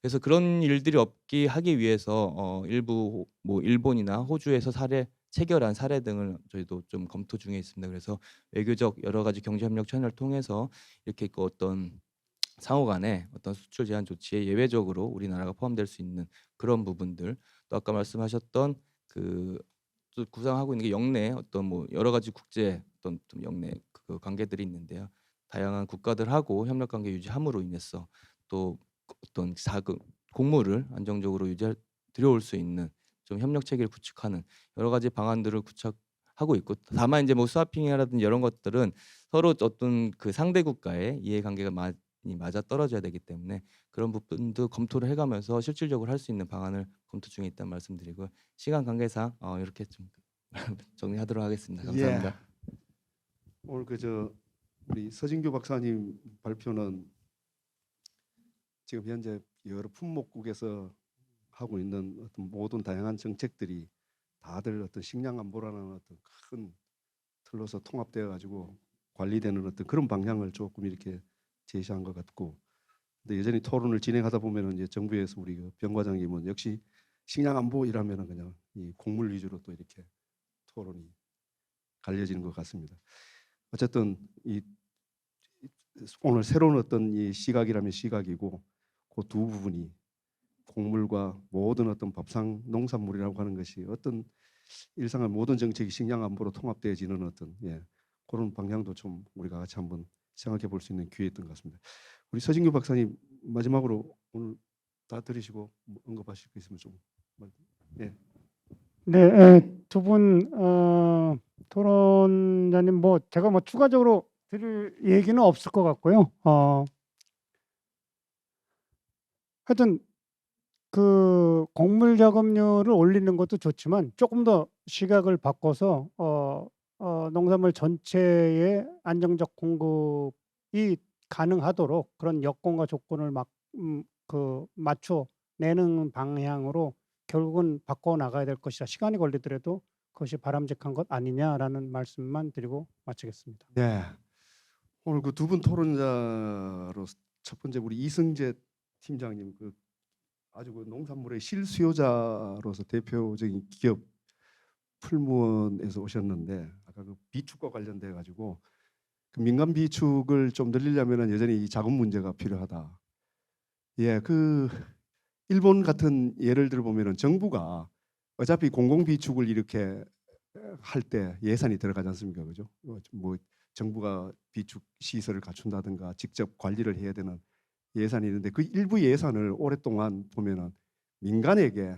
그래서 그런 일들이 없게 하기 위해서 일부 뭐 일본이나 호주에서 체결한 사례 등을 저희도 좀 검토 중에 있습니다. 그래서 외교적 여러 가지 경제 협력 채널을 통해서 이렇게 그 어떤 상호 간에 어떤 수출 제한 조치에 예외적으로 우리나라가 포함될 수 있는 그런 부분들, 또 아까 말씀하셨던 또 구상하고 있는 게 영내 어떤 뭐 여러 가지 국제 어떤 좀 영내 그 관계들이 있는데요. 다양한 국가들하고 협력 관계 유지함으로 인해서 또 어떤 자금 곡물을 안정적으로 들여올 수 있는 좀 협력 체계를 구축하는 여러 가지 방안들을 구축하고 있고, 다만 이제 뭐 스와핑이라든지 이런 것들은 서로 어떤 그 상대 국가의 이해관계가 많이 맞아 떨어져야 되기 때문에 그런 부분도 검토를 해가면서 실질적으로 할 수 있는 방안을 검토 중에 있다는 말씀드리고, 시간 관계상 이렇게 좀 정리하도록 하겠습니다. 감사합니다. 예. 오늘 우리 서진규 박사님 발표는 지금 현재 여러 품목국에서 하고 있는 어떤 모든 다양한 정책들이 다들 어떤 식량 안보라는 어떤 큰 틀로서 통합되어 가지고 관리되는 어떤 그런 방향을 조금 이렇게 제시한 것 같고, 근데 여전히 토론을 진행하다 보면은 이제 정부에서 우리 병 과장님은 역시 식량 안보 이라면은 그냥 이 곡물 위주로 또 이렇게 토론이 갈려지는 것 같습니다. 어쨌든 오늘 새로운 어떤 이 시각이라면 시각이고, 그 두 부분이 곡물과 모든 어떤 밥상 농산물이라고 하는 것이 어떤 일상의 모든 정책이 식량 안보로 통합되어지는 어떤 그런 방향도 좀 우리가 같이 한번 생각해 볼 수 있는 기회였던 것 같습니다. 우리 서진규 박사님 마지막으로 오늘 다 들으시고 언급하실 거 있으면 좀. 예. 네, 두 분 토론자님 뭐 제가 뭐 추가적으로 드릴 얘기는 없을 것 같고요. 하여튼 그 곡물 작업률을 올리는 것도 좋지만 조금 더 시각을 바꿔서 농산물 전체의 안정적 공급이 가능하도록 그런 여건과 조건을 맞춰 내는 방향으로 결국은 바꿔 나가야 될 것이라, 시간이 걸리더라도 그것이 바람직한 것 아니냐라는 말씀만 드리고 마치겠습니다. 네. 오늘 그 두 분 토론자로 첫 번째 우리 이승재 팀장님, 아주 농산물의 실수요자로서 대표적인 기업 풀무원에서 오셨는데, 아까 그 비축과 관련돼 가지고 그 민간 비축을 좀 늘리려면 여전히 이 자금 문제가 필요하다. 예, 일본 같은 예를 들어 보면은 정부가 어차피 공공 비축을 이렇게 할 때 예산이 들어가지 않습니까, 그죠? 뭐 정부가 비축 시설을 갖춘다든가 직접 관리를 해야 되는 예산이 있는데, 그 일부 예산을 오랫동안 보면은 민간에게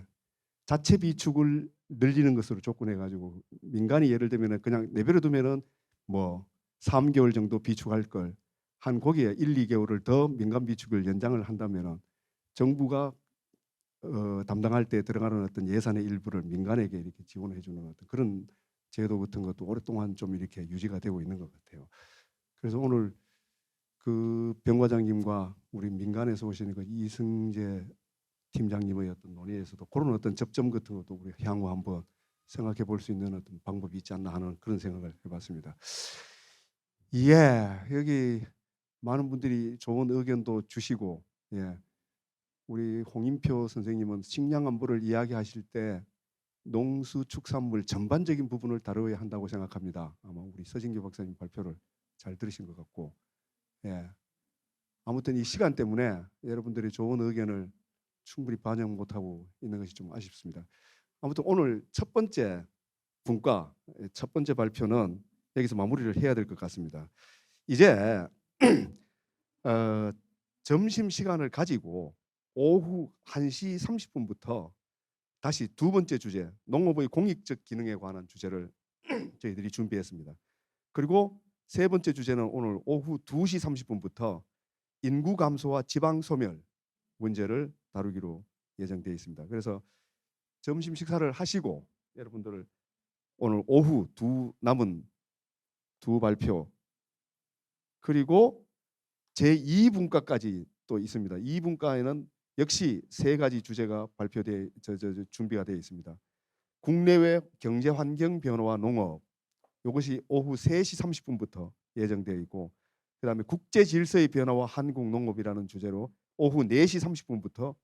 자체 비축을 늘리는 것으로 조건해 가지고, 민간이 예를 들면은 그냥 내버려 두면은 뭐 3개월 정도 비축할 걸 한 거기에 1, 2개월을 더 민간 비축을 연장을 한다면은 정부가 담당할 때 들어가는 어떤 예산의 일부를 민간에게 이렇게 지원해 주는 어떤 그런 제도 같은 것도 오랫동안 좀 이렇게 유지가 되고 있는 것 같아요. 그래서 오늘 그 병 과장님과 우리 민간에서 오시는 그 이승재 팀장님의 어떤 논의에서도 그런 어떤 접점 같은 것도 우리 향후 한번 생각해 볼 수 있는 어떤 방법이 있지 않나 하는 그런 생각을 해봤습니다. 예, 여기 많은 분들이 좋은 의견도 주시고, 우리 홍인표 선생님은 식량 안보를 이야기하실 때 농수축산물 전반적인 부분을 다루어야 한다고 생각합니다. 아마 우리 서진규 박사님 발표를 잘 들으신 것 같고, 아무튼 이 시간 때문에 여러분들의 좋은 의견을 충분히 반영 못하고 있는 것이 좀 아쉽습니다. 아무튼 오늘 첫 번째 분과 첫 번째 발표는 여기서 마무리를 해야 될 것 같습니다. 이제 점심 시간을 가지고 오후 1시 30분부터 다시 두 번째 주제, 농업의 공익적 기능에 관한 주제를 저희들이 준비했습니다. 그리고 세 번째 주제는 오늘 오후 2시 30분부터 인구 감소와 지방 소멸 문제를 다루기로 예정되어 있습니다. 그래서 점심 식사를 하시고 여러분들을 오늘 오후 남은 두 발표 그리고 제2분과까지 또 있습니다. 2분과에는 역시 세 가지 주제가 준비가 되어 있습니다. 국내외 경제 환경 변화와 농업 이것이 오후 3시 30분부터 예정되어 있고 그다음에 국제 질서의 변화와 한국 농업이라는 주제로 오후 4시 30분부터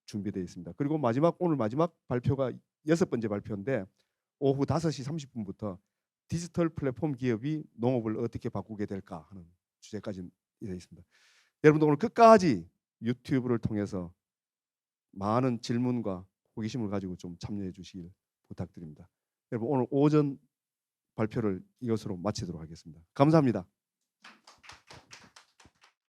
준비되어 있습니다. 그리고 오늘 마지막 발표가 6번째 발표인데 오후 5시 30분부터 디지털 플랫폼 기업이 농업을 어떻게 바꾸게 될까 하는 주제까지 되어 있습니다. 여러분들 오늘 끝까지 유튜브를 통해서 많은 질문과 호기심을 가지고 좀 참여해 주시길 부탁드립니다. 여러분 오늘 오전 발표를 이것으로 마치도록 하겠습니다. 감사합니다.